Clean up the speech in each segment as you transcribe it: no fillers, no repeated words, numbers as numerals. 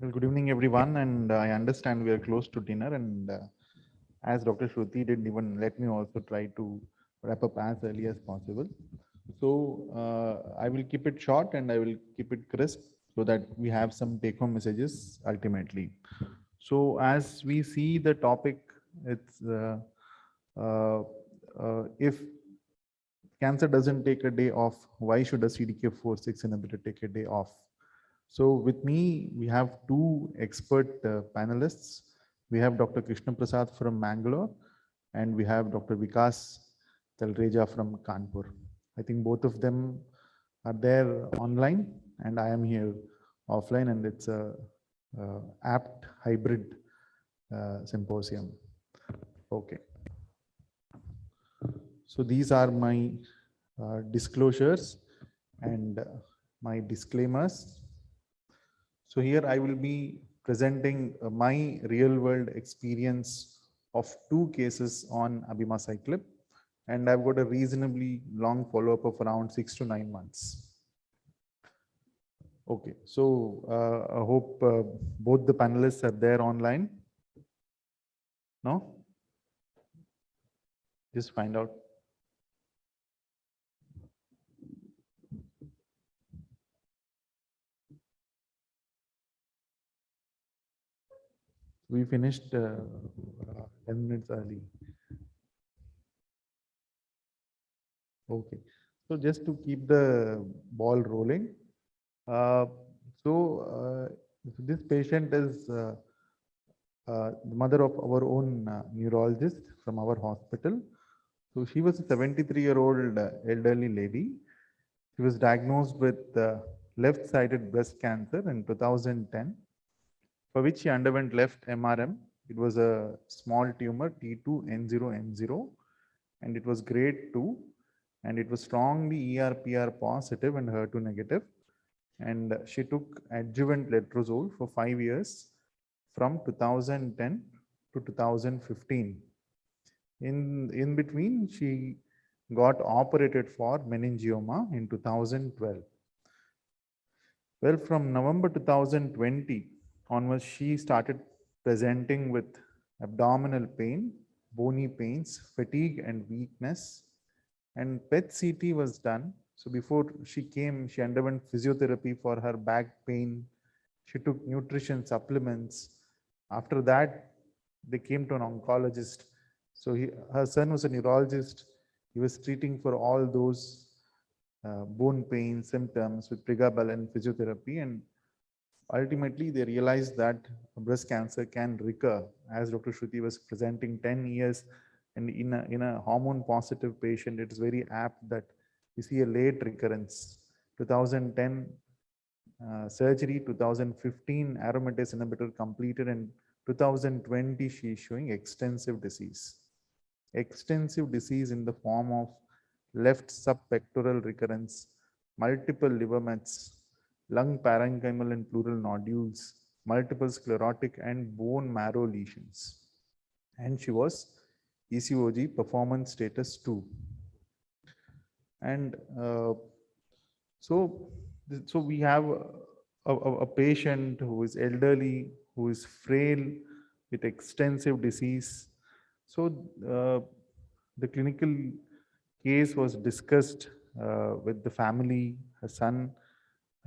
Well, good evening, everyone. And I understand we are close to dinner. And as Dr. Shruti did even let me also try to wrap up as early as possible. So I will keep it short and I will keep it crisp so that we have some take home messages ultimately. So as we see the topic, it's uh, if cancer doesn't take a day off, why should a CDK4/6 inhibitor take a day off? So with me, we have two expert panelists. We have Dr. Krishna Prasad from Mangalore, and we have Dr. Vikas Talreja from Kanpur. I think both of them are there online, and I am here offline, and it's a apt hybrid symposium. Okay. So these are my disclosures and my disclaimers. So here I will be presenting my real world experience of two cases on abemaciclib, and I've got a reasonably long follow-up of around 6 to 9 months. Okay, so I hope both the panelists are there online. No? Just find out. We finished 10 minutes early. Okay, so just to keep the ball rolling, uh, this patient is the mother of our own neurologist from our hospital. So she was a 73-year-old elderly lady. She was diagnosed with left-sided breast cancer in 2010, for which she underwent left MRM. It was a small tumor T2N0M0, and it was grade 2, and it was strongly ER/PR positive and HER2 negative. And she took adjuvant letrozole for 5 years from 2010 to 2015. In between, she got operated for meningioma in 2012. Well, from November 2020 onwards, she started presenting with abdominal pain, bony pains, fatigue, and weakness. And PET CT was done. So before she came, she underwent physiotherapy for her back pain. She took nutrition supplements. After that, they came to an oncologist. So her son was a neurologist. He was treating for all those bone pain symptoms with pregabalin physiotherapy, and ultimately they realized that breast cancer can recur. As Dr. Shruti was presenting, 10 years, and in a hormone positive patient, it is very apt that we see a late recurrence. 2010 surgery, 2015 aromatase inhibitor completed, and 2020 she is showing extensive disease. Extensive disease in the form of left subpectoral recurrence, multiple liver mets, lung parenchymal and pleural nodules, multiple sclerotic and bone marrow lesions. And she was ECOG performance status 2. And so we have a patient who is elderly, who is frail, with extensive disease. So the clinical case was discussed with the family, her son,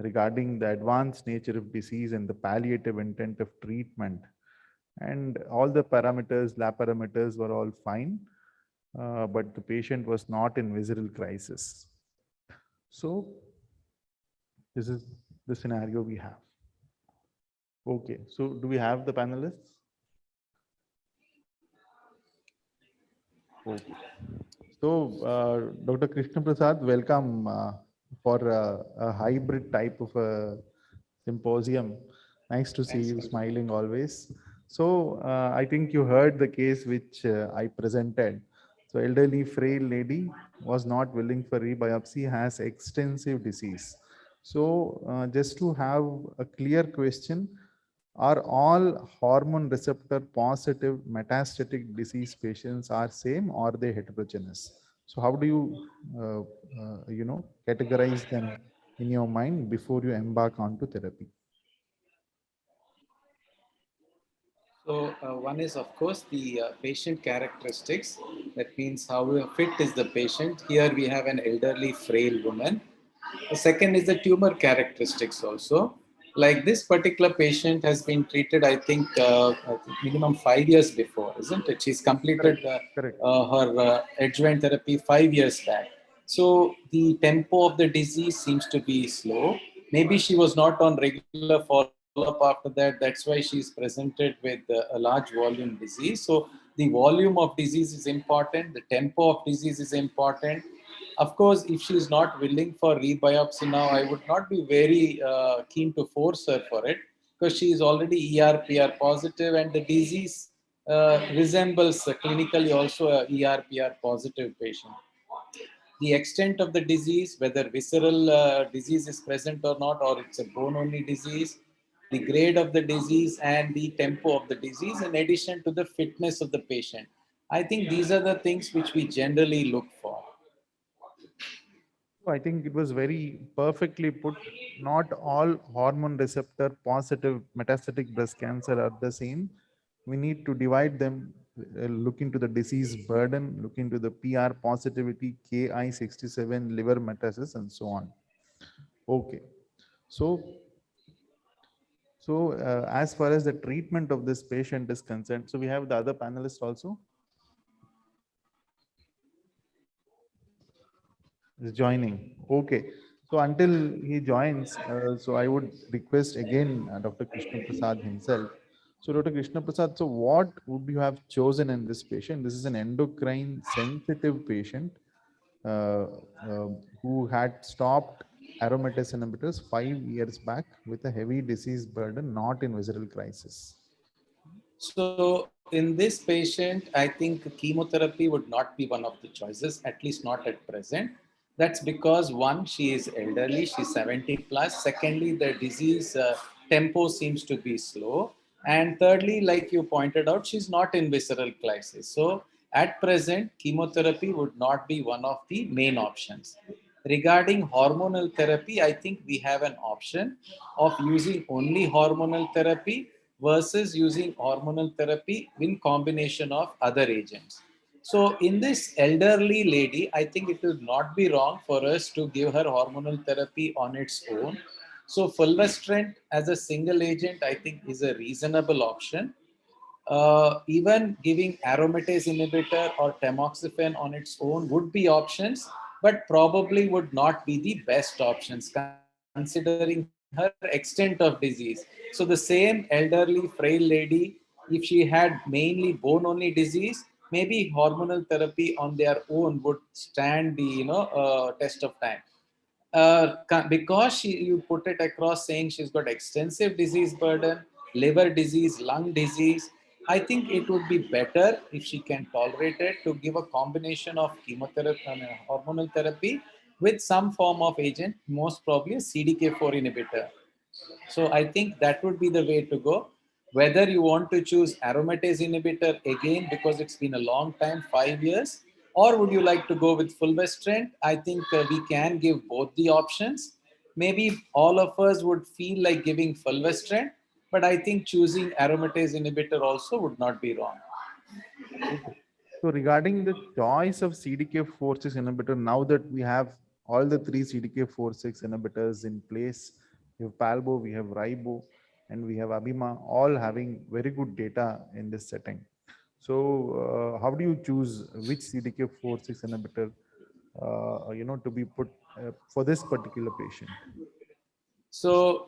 regarding the advanced nature of disease and the palliative intent of treatment. And all the parameters, lab parameters were all fine, but the patient was not in visceral crisis. So this is the scenario we have. Okay, so do we have the panelists? Okay. So, Dr. Krishna Prasad, welcome for a hybrid type of a symposium. Nice to see you smiling always. So, I think you heard the case which I presented. So, elderly frail lady was not willing for rebiopsy, has extensive disease. So, just to have a clear question, are all hormone receptor positive metastatic disease patients are same, or are they heterogeneous? So how do you, categorize them in your mind before you embark onto therapy? So one is, of course, the patient characteristics. That means how fit is the patient. Here we have an elderly, frail woman. The second is the tumor characteristics also. Like this particular patient has been treated, I think minimum 5 years before, isn't it? She's completed Correct. Correct. her adjuvant therapy 5 years back. So the tempo of the disease seems to be slow. Maybe she was not on regular follow-up after that. That's why she's presented with a large volume disease. So the volume of disease is important. The tempo of disease is important. Of course, if she is not willing for rebiopsy now, I would not be very keen to force her for it because she is already ER/PR positive and the disease resembles clinically also a ER/PR positive patient. The extent of the disease, whether visceral disease is present or not, or it's a bone only disease, the grade of the disease, and the tempo of the disease, in addition to the fitness of the patient. I think these are the things which we generally look for. I think it was very perfectly put. Not all hormone receptor positive metastatic breast cancer are the same. We need to divide them, look into the disease burden, look into the PR positivity, Ki67, liver metastasis, and so on. Okay. So, as far as the treatment of this patient is concerned, so we have the other panelists also is joining. Okay. So until he joins, so I would request again Dr. Krishna Prasad himself. So Dr. Krishna Prasad, so what would you have chosen in this patient? This is an endocrine sensitive patient uh, who had stopped aromatase inhibitors 5 years back with a heavy disease burden, not in visceral crisis. So in this patient, I think chemotherapy would not be one of the choices, at least not at present. That's because one, she is elderly, she's 70 plus. Secondly, the disease tempo seems to be slow. And thirdly, like you pointed out, she's not in visceral crisis. So at present, chemotherapy would not be one of the main options. Regarding hormonal therapy, I think we have an option of using only hormonal therapy versus using hormonal therapy in combination of other agents. So in this elderly lady, I think it would not be wrong for us to give her hormonal therapy on its own. So fulvestrant as a single agent, I think is a reasonable option. Even giving aromatase inhibitor or tamoxifen on its own would be options, but probably would not be the best options considering her extent of disease. So the same elderly, frail lady, if she had mainly bone only disease, maybe hormonal therapy on their own would stand the test of time. Because you put it across saying she's got extensive disease burden, liver disease, lung disease, I think it would be better if she can tolerate it to give a combination of chemotherapy and hormonal therapy with some form of agent, most probably a CDK4 inhibitor. So I think that would be the way to go. Whether you want to choose aromatase inhibitor again because it's been a long time, 5 years, or would you like to go with fulvestrant? I think we can give both the options. Maybe all of us would feel like giving fulvestrant, but I think choosing aromatase inhibitor also would not be wrong. Okay. So regarding the choice of CDK4/6 inhibitor, now that we have all the three CDK4/6 inhibitors in place, we have Palbo, we have Ribo, and we have Abima, all having very good data in this setting. So how do you choose which CDK4/6 inhibitor, to be put for this particular patient? So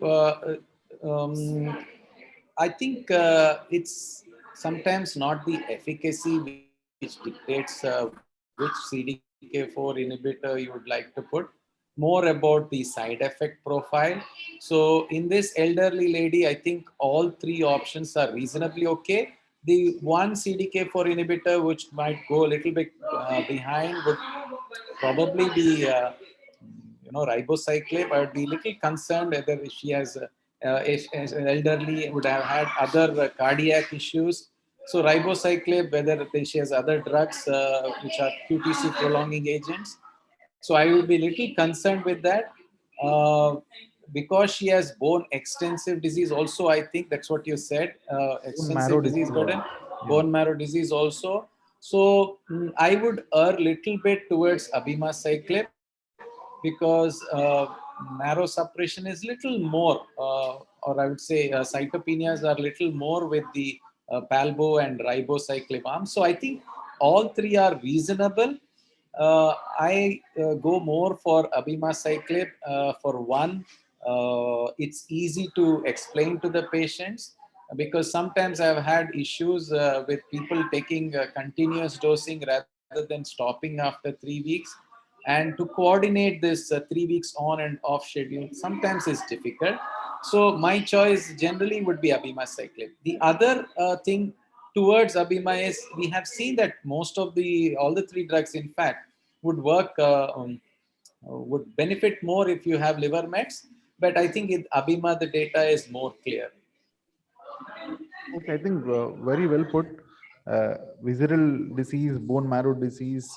I think it's sometimes not the efficacy which dictates which CDK4 inhibitor you would like to put, more about the side effect profile. So in this elderly lady, I think all three options are reasonably okay. The one CDK4 inhibitor which might go a little bit behind would probably be ribociclib. I would be a little concerned whether she has if an elderly would have had other cardiac issues. So ribociclib, whether she has other drugs which are QTc prolonging agents. So I would be a little concerned with that. Uh, because she has bone extensive disease also, I think that's what you said, Bone marrow extensive disease disease burden, also. Yeah. bone marrow disease also. So I would err little bit towards abemaciclib because marrow suppression is little more, or I would say cytopenias are little more with the palbo and ribociclib arm. So I think all three are reasonable. I go more for abemaciclib. For one, it's easy to explain to the patients because sometimes I've had issues with people taking continuous dosing rather than stopping after 3 weeks. And to coordinate this 3 weeks on and off schedule sometimes is difficult. So my choice generally would be abemaciclib. The other thing towards abema is we have seen that most of the all the three drugs in fact would work would benefit more if you have liver mets, but I think in abema the data is more clear. Okay, I think very well put. Visceral disease, bone marrow disease,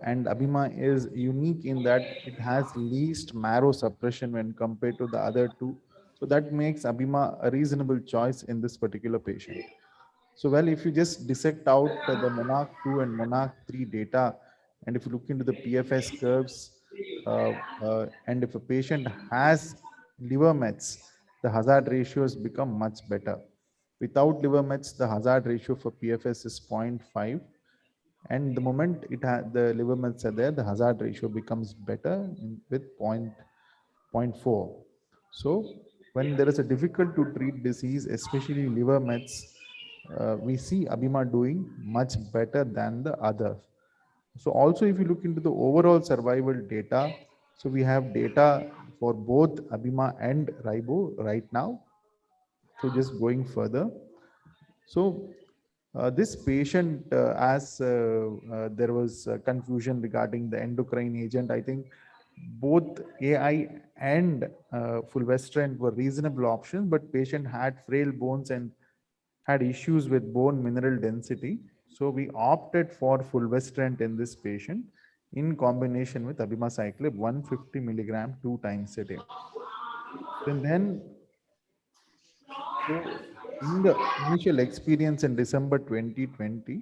and Abima is unique in that it has least marrow suppression when compared to the other two. So that makes Abima a reasonable choice in this particular patient. So, well, if you just dissect out the Monarch 2 and Monarch 3 data, and if you look into the PFS curves, and if a patient has liver mets, the hazard ratios become much better. Without liver mets, the hazard ratio for PFS is 0.5. And the moment the liver mets are there, the hazard ratio becomes better with 0.4. So when there is a difficult to treat disease, especially liver mets, we see Abima doing much better than the others. So also if you look into the overall survival data, so we have data for both Abima and Ribo right now. So just going further. So this patient, as there was confusion regarding the endocrine agent, I think both AI and fulvestrant were reasonable options, but patient had frail bones and had issues with bone mineral density. So we opted for fulvestrant in this patient in combination with abemaciclib 150 milligram 2 times a day. And then so in the initial experience in December 2020,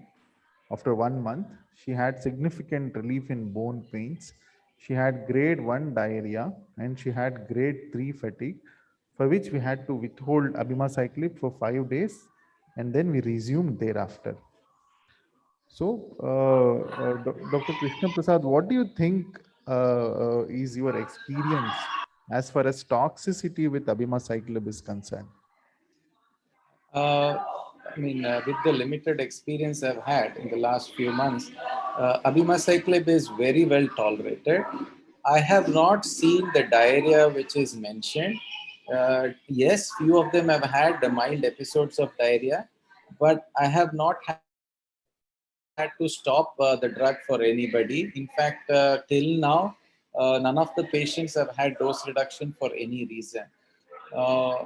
after 1 month, she had significant relief in bone pains. She had grade 1 diarrhea and she had grade 3 fatigue, for which we had to withhold abemaciclib for 5 days and then we resumed thereafter. So, Dr. Krishna Prasad, what do you think is your experience as far as toxicity with abemaciclib is concerned? I mean, with the limited experience I've had in the last few months, abemaciclib is very well tolerated. I have not seen the diarrhea which is mentioned. Yes, few of them have had the mild episodes of diarrhea, but I have not had to stop the drug for anybody. In fact, till now, none of the patients have had dose reduction for any reason.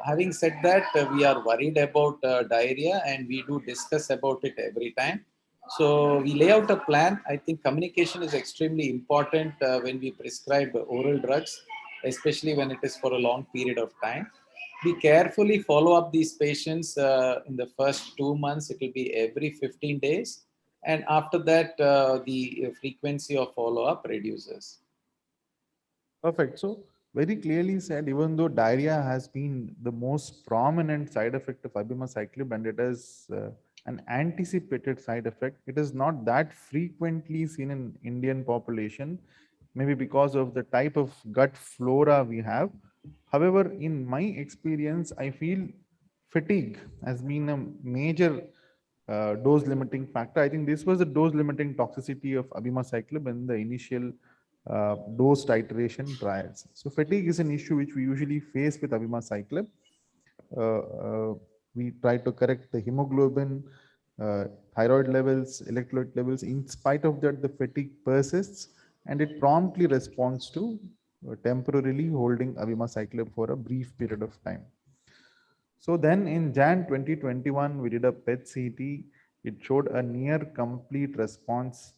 Having said that, we are worried about diarrhea and we do discuss about it every time. So we lay out a plan. I think communication is extremely important when we prescribe oral drugs, especially when it is for a long period of time. We carefully follow up these patients in the first 2 months. It will be every 15 days. And after that, the frequency of follow-up reduces. Perfect. So very clearly said, even though diarrhea has been the most prominent side effect of abemaciclib and it is an anticipated side effect, it is not that frequently seen in Indian population, maybe because of the type of gut flora we have. However, in my experience, I feel fatigue has been a major dose limiting factor. I think this was the dose limiting toxicity of abemaciclib in the initial dose titration trials. So fatigue is an issue which we usually face with abemaciclib. We try to correct the hemoglobin, thyroid levels, electrolyte levels. In spite of that, the fatigue persists and it promptly responds to temporarily holding abemaciclib for a brief period of time. So then in Jan 2021, we did a PET CT. It showed a near complete response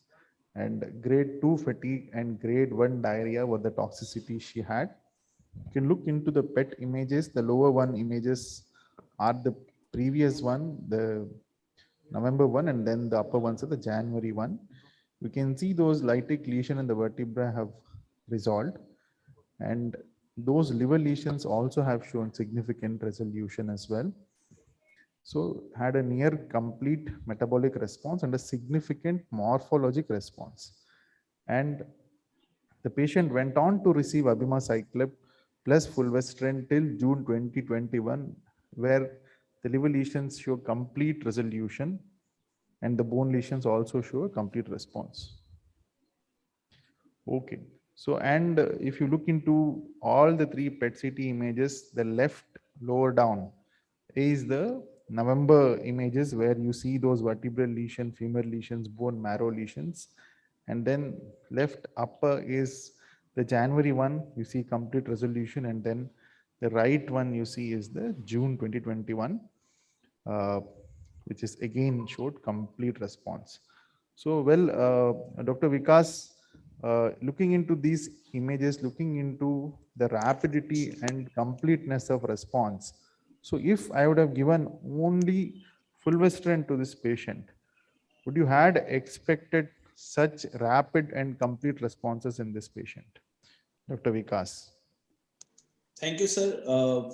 and grade 2 fatigue and grade 1 diarrhea were the toxicity she had. You can look into the PET images. The lower one images are the previous one, the November one, and then the upper ones are the January one. You can see those lytic lesion in the vertebra have resolved, and those liver lesions also have shown significant resolution as well. So had a near complete metabolic response and a significant morphologic response. And the patient went on to receive abemaciclib plus fulvestrant till June 2021, where the liver lesions show complete resolution and the bone lesions also show a complete response. Okay. So, and if you look into all the three PET-CT images, the left lower down is the November images where you see those vertebral lesion, femur lesions, bone marrow lesions. And then left upper is the January one, you see complete resolution. And then the right one you see is the June 2021, which is again showed complete response. So, well, Dr. Vikas, looking into these images, looking into the rapidity and completeness of response. So if I would have given only fulvestrant to this patient, would you had expected such rapid and complete responses in this patient? Dr. Vikas. Thank you, sir,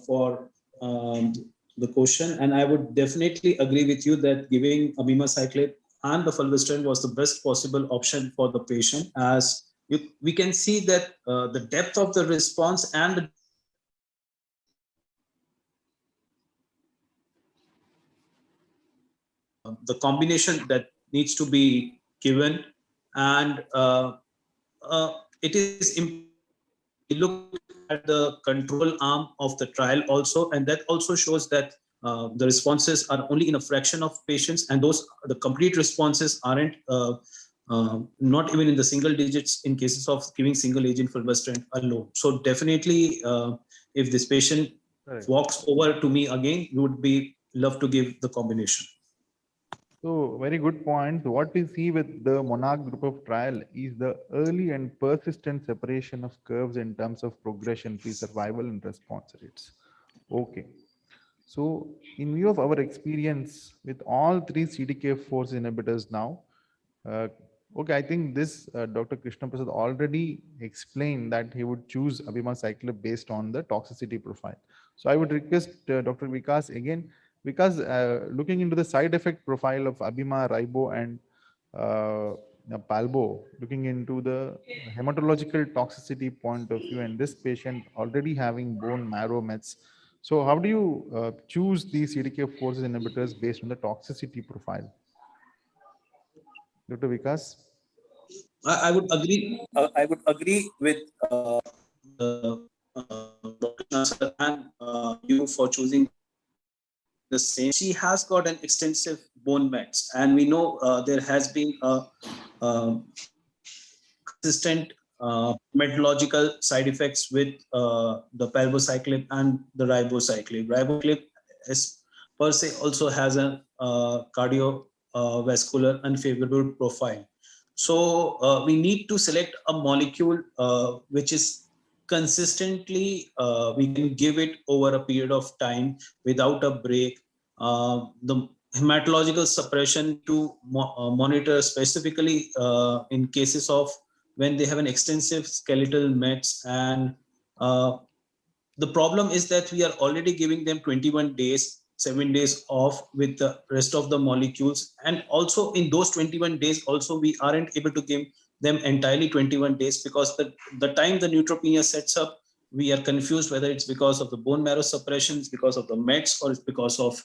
for the question. And I would definitely agree with you that giving abemaciclib and the fulvestrant was the best possible option for the patient, as we can see that the depth of the response and the combination that needs to be given. And it is look at the control arm of the trial also, and that also shows that the responses are only in a fraction of patients, and the complete responses aren't not even in the single digits in cases of giving single agent fulvestrant alone. So definitely, if this patient walks over to me again, we would be love to give the combination. So very good point. What we see with the Monarch group of trial is the early and persistent separation of curves in terms of progression-free survival and response rates. Okay. So in view of our experience with all three CDK4 inhibitors now, okay, I think this Dr. Krishna Prasad already explained that he would choose abemaciclib based on the toxicity profile. So I would request Dr. Vikas again, because looking into the side effect profile of abema, ribo, and palbo, looking into the hematological toxicity point of view, and this patient already having bone marrow mets. So how do you choose these CDK4 inhibitors based on the toxicity profile? Dr. Vikas? I would agree. I would agree with Dr. Nasser and you for choosing the same. She has got an extensive bone mets, and we know there has been a consistent metallurgical side effects with the palbociclib and the ribociclib. Ribociclib is per se also has a cardiovascular unfavorable profile. So we need to select a molecule which is consistently, we can give it over a period of time without a break. The hematological suppression to monitor specifically in cases of when they have an extensive skeletal mets. And the problem is that we are already giving them 21 days, 7 days off with the rest of the molecules. And also in those 21 days, also we aren't able to give them entirely 21 days, because the time the neutropenia sets up, we are confused whether it's because of the bone marrow suppression, it's because of the mets, or it's because of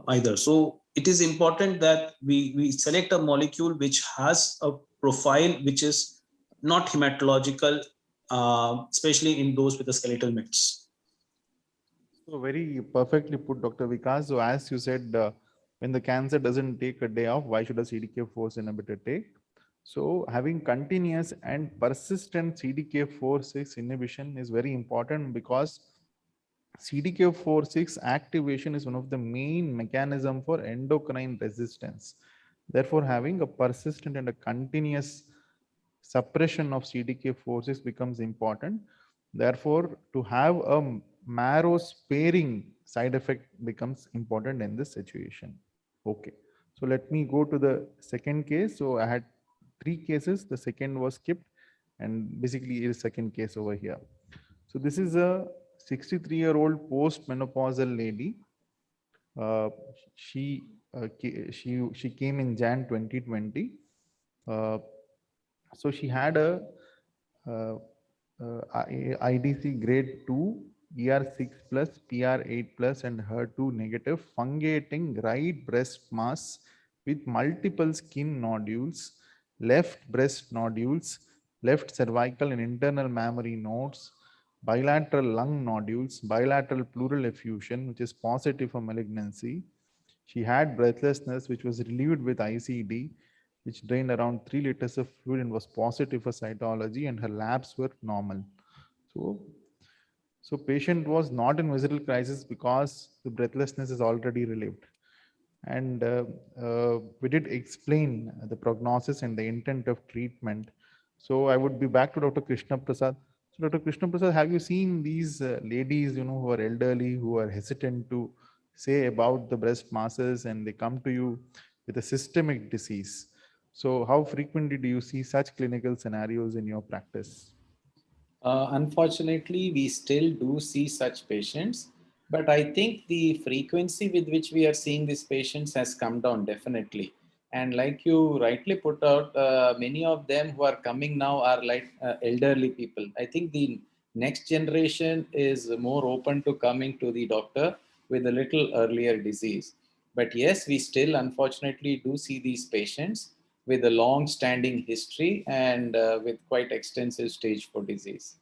either. So it is important that we select a molecule which has a profile which is not hematological, especially in those with the skeletal mets. So very perfectly put, Dr. Vikas. So as you said, when the cancer doesn't take a day off, why should a CDK4 inhibitor take? So having continuous and persistent CDK4/6 inhibition is very important, because CDK4/6 activation is one of the main mechanism for endocrine resistance. Therefore, having a persistent and a continuous suppression of CDK4/6 becomes important. Therefore, to have a marrow sparing side effect becomes important in this situation. Okay. So let me go to the second case. So I had 3 cases. The second was skipped, and basically it is second case over here. So this is a 63-year-old post-menopausal lady. Uh, she came in Jan 2020. Uh, so she had a uh, IDC grade 2, ER6 plus, PR8 plus, and HER2 negative fungating right breast mass with multiple skin nodules, left breast nodules, left cervical and internal mammary nodes, bilateral lung nodules, bilateral pleural effusion, which is positive for malignancy. She had breathlessness, which was relieved with ICD, which drained around 3 liters of fluid and was positive for cytology, and her labs were normal. So, so patient was not in visual crisis because the breathlessness is already relieved. And we did explain the prognosis and the intent of treatment. So I would be back to Dr. Krishna Prasad. So Dr. Krishna Prasad, have you seen these ladies, who are elderly, who are hesitant to say about the breast masses, and they come to you with a systemic disease? So how frequently do you see such clinical scenarios in your practice? Unfortunately, we still do see such patients, but I think the frequency with which we are seeing these patients has come down definitely. And like you rightly put out, many of them who are coming now are like elderly people. I think the next generation is more open to coming to the doctor with a little earlier disease. But yes, we still unfortunately do see these patients with a long standing history and with quite extensive stage 4 disease.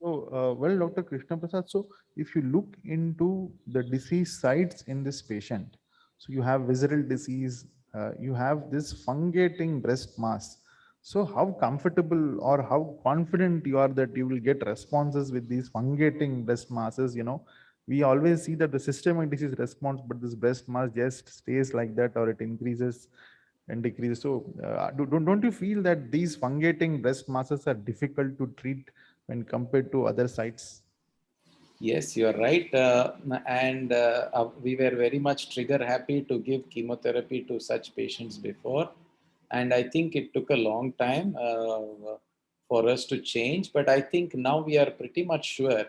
So, well, Dr. Krishna Prasad, so if you look into the disease sites in this patient, so you have visceral disease, you have this fungating breast mass. So how comfortable or how confident you are that you will get responses with these fungating breast masses? We always see that the systemic disease response, but this breast mass just stays like that, or it increases and decreases. So don't you feel that these fungating breast masses are difficult to treat when compared to other sites? Yes, you are right. And we were very much trigger happy to give chemotherapy to such patients before. And I think it took a long time for us to change. But I think now we are pretty much sure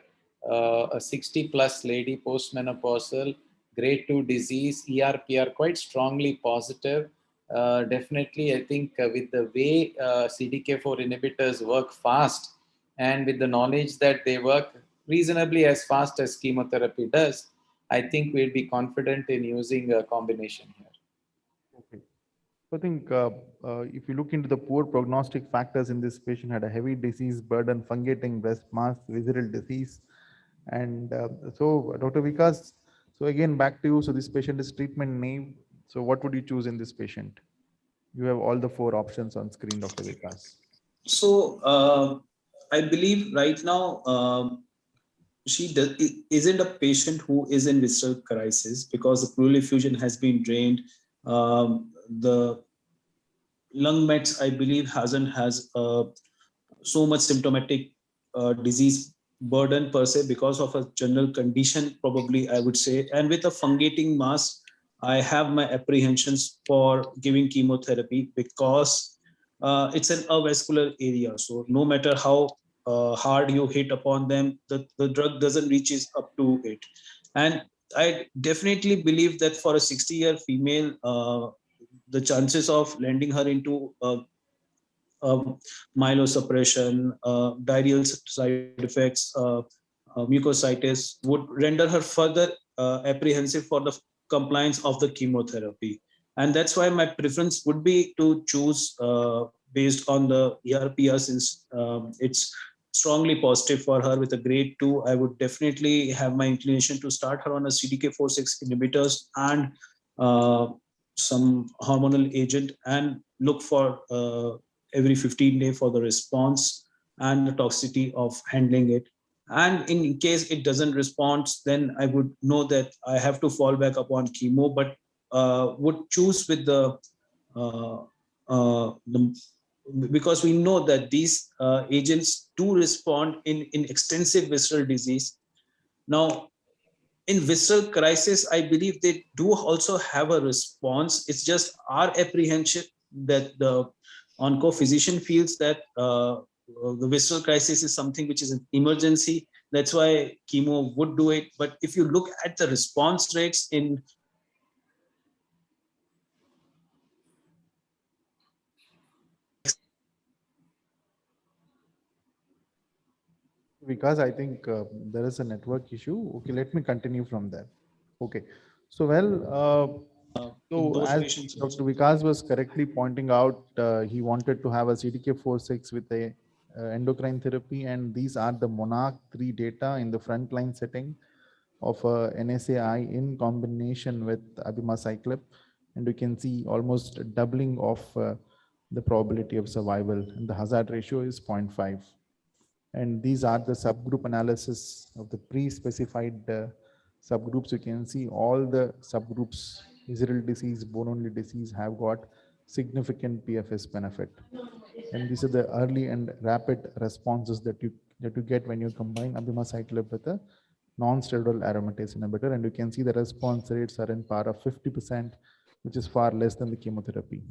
a 60 plus lady postmenopausal, grade 2 disease, ERPR quite strongly positive. Definitely, I think with the way CDK4 inhibitors work fast and with the knowledge that they work reasonably as fast as chemotherapy does, I think we'll be confident in using a combination here. Okay. So I think if you look into the poor prognostic factors in this patient, had a heavy disease burden, fungating breast mass, visceral disease. And so Dr. Vikas, so again, back to you. So this patient is treatment naive. So what would you choose in this patient? You have all the 4 options on screen, Dr. Vikas. So I believe right now isn't a patient who is in visceral crisis because the pleural effusion has been drained. The lung mets, I believe, has so much symptomatic disease burden per se because of a general condition, probably I would say. And with a fungating mass, I have my apprehensions for giving chemotherapy because it's an avascular area. So no matter how hard you hit upon them, the drug doesn't reaches up to it. And I definitely believe that for a 60-year female, the chances of landing her into myelosuppression, diarrheal side effects, mucositis would render her further apprehensive for the compliance of the chemotherapy. And that's why my preference would be to choose based on the ERPR, since it's strongly positive for her with a grade 2. I would definitely have my inclination to start her on a CDK4/6 inhibitors and some hormonal agent and look for every 15 days for the response and the toxicity of handling it. And in case it doesn't respond, then I would know that I have to fall back upon chemo, but would choose with the because we know that these agents do respond in extensive visceral disease. Now, in visceral crisis, I believe they do also have a response. It's just our apprehension that the onco physician feels that the visceral crisis is something which is an emergency. That's why chemo would do it. But if you look at the response rates in Because I think there is a network issue. Okay, let me continue from there. Okay, so well, so those as patients Dr. also. Vikas was correctly pointing out, he wanted to have a CDK4/6 with a endocrine therapy, and these are the Monarch 3 data in the frontline setting of NSAI in combination with abemaciclib, and you can see almost a doubling of the probability of survival, and the hazard ratio is 0.5. And these are the subgroup analysis of the pre-specified subgroups. You can see all the subgroups, visceral disease, bone-only disease, have got significant PFS benefit. And these are the early and rapid responses that you get when you combine abemaciclib with a non-steroidal aromatase inhibitor. And you can see the response rates are in par of 50%, which is far less than the chemotherapy.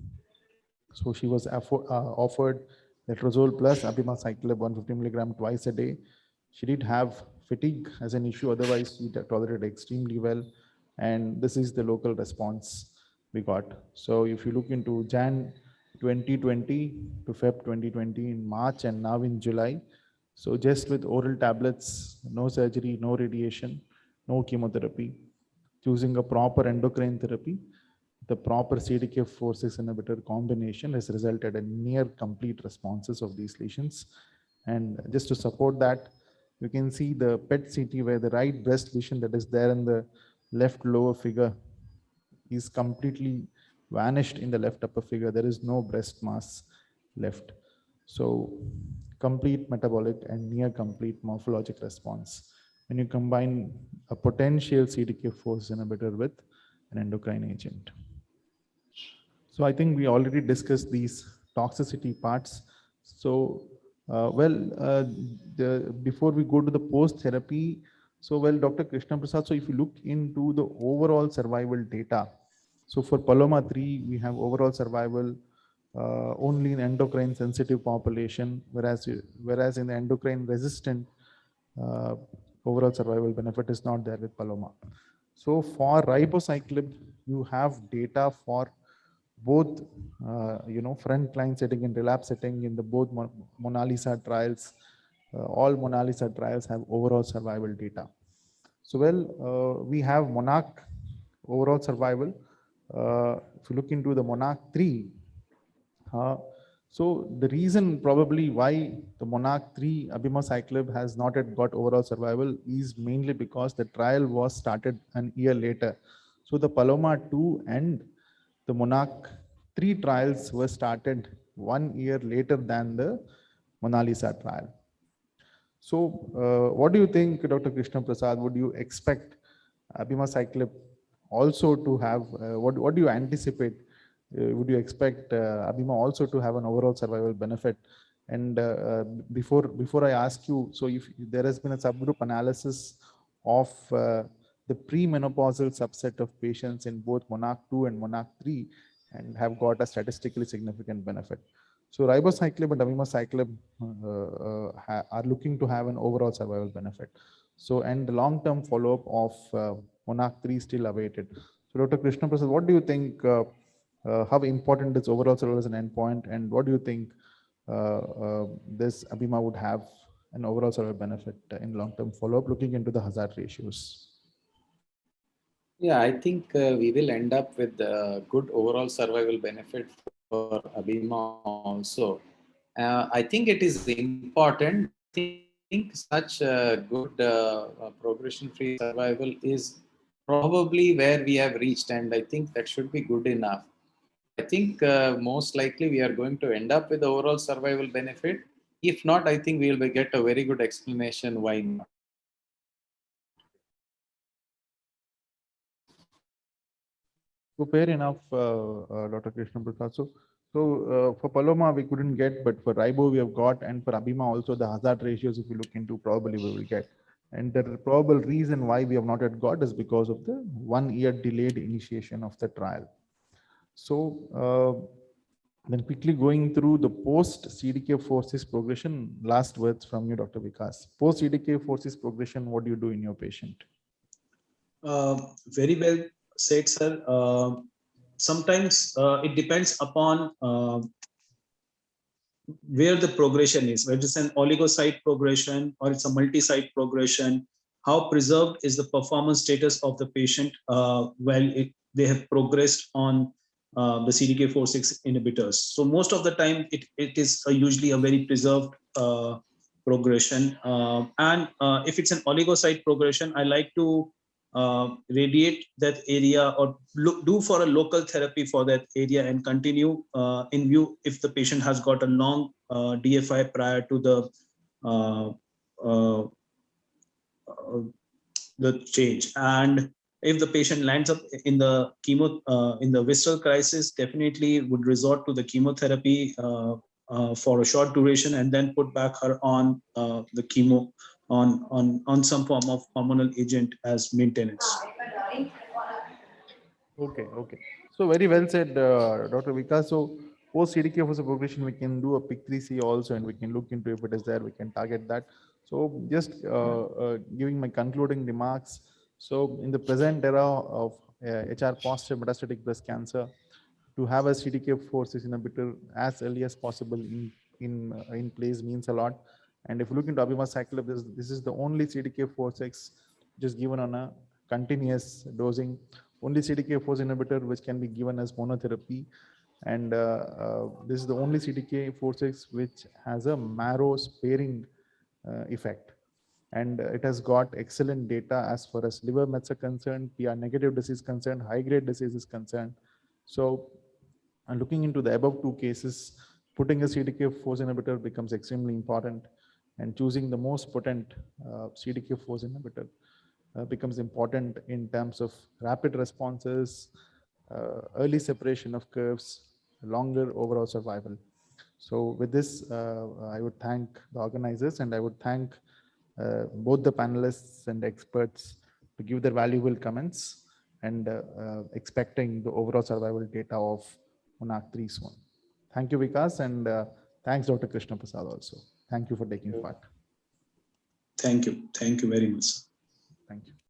So she was offered letrozole plus abemaciclib 150 milligram twice a day. She did have fatigue as an issue. Otherwise, she tolerated extremely well. And this is the local response we got. So if you look into Jan 2020 to Feb 2020 in March and now in July, so just with oral tablets, no surgery, no radiation, no chemotherapy, choosing a proper endocrine therapy, the proper CDK4/6 inhibitor combination has resulted in near complete responses of these lesions. And just to support that, you can see the PET CT where the right breast lesion that is there in the left lower figure is completely vanished in the left upper figure. There is no breast mass left. So complete metabolic and near complete morphologic response when you combine a potential CDK4 inhibitor with an endocrine agent. So I think we already discussed these toxicity parts. So, before we go to the post therapy, so well, Dr. Krishna Prasad, so if you look into the overall survival data, so for Paloma 3, we have overall survival only in endocrine sensitive population, whereas in the endocrine resistant, overall survival benefit is not there with Paloma. So for ribociclib, you have data for both, frontline setting and relapse setting in the both Mona-Lisa trials. All Mona-Lisa trials have overall survival data. So we have Monarch overall survival. If you look into the Monarch 3, so the reason probably why the Monarch 3 abemaciclib has not yet got overall survival is mainly because the trial was started an year later. So the Paloma 2 and the Monarch 3 trials were started 1 year later than the Mona-Lisa trial. So what do you think, Dr. Krishna Prasad? Would you expect abemaciclib also to have, what do you anticipate? Would you expect Abema also to have an overall survival benefit? And before I ask you, so if there has been a subgroup analysis of the premenopausal subset of patients in both Monarch 2 and Monarch 3 and have got a statistically significant benefit. So ribociclib and abemaciclib are looking to have an overall survival benefit. So, and the long-term follow-up of Monarch 3 still awaited. So Dr. Krishna Prasad, what do you think, how important is overall survival as an endpoint, and what do you think this Abema would have an overall survival benefit in long-term follow-up, looking into the hazard ratios? Yeah, I think we will end up with a good overall survival benefit for Abema also. I think it is important. I think such a good progression-free survival is probably where we have reached, and I think that should be good enough. I think most likely we are going to end up with the overall survival benefit. If not, I think we will get a very good explanation why not. So fair enough, Dr. Krishna Prasad. So for Paloma, we couldn't get, but for Ribo, we have got, and for Abhima also, the hazard ratios, if you look into, probably we will get. And the probable reason why we have not yet got is because of the 1 year delayed initiation of the trial. So then quickly going through the post CDK4/6 progression, last words from you, Dr. Vikas. Post CDK4/6 progression, what do you do in your patient? Very well said, sir. Sometimes it depends upon where the progression is, whether it's an oligocyte progression or it's a multi-site progression, how preserved is the performance status of the patient they have progressed on the CDK4/6 inhibitors. So most of the time, it is usually a very preserved progression. And if it's an oligocyte progression, I like to radiate that area or do for a local therapy for that area and continue in view if the patient has got a long DFI prior to the change. And if the patient lands up in the in the visceral crisis, definitely would resort to the chemotherapy for a short duration and then put back her on the chemo on some form of hormonal agent as maintenance. Okay. So very well said, Dr. Vikas. So post CDK4 progression, we can do a PIK3C also, and we can look into if it is there, we can target that. So just giving my concluding remarks. So in the present era of HR positive metastatic breast cancer, to have a CDK4/6 inhibitor as early as possible in place means a lot. And if you look into abemaciclib, this is the only CDK4/6 just given on a continuous dosing, only CDK4 inhibitor which can be given as monotherapy. And this is the only CDK4/6 which has a marrow sparing effect. And it has got excellent data as far as liver mets are concerned, PR negative disease concerned, high grade disease is concerned. So, and looking into the above two cases, putting a CDK4 inhibitor becomes extremely important, and choosing the most potent CDK4 inhibitor becomes important in terms of rapid responses, early separation of curves, longer overall survival. So with this, I would thank the organizers, and I would thank both the panelists and experts to give their valuable comments, and expecting the overall survival data of MONARCH 3 soon. Thank you, Vikas, and thanks, Dr. Krishna Prasad also. Thank you for taking part. Thank you very much. Thank you.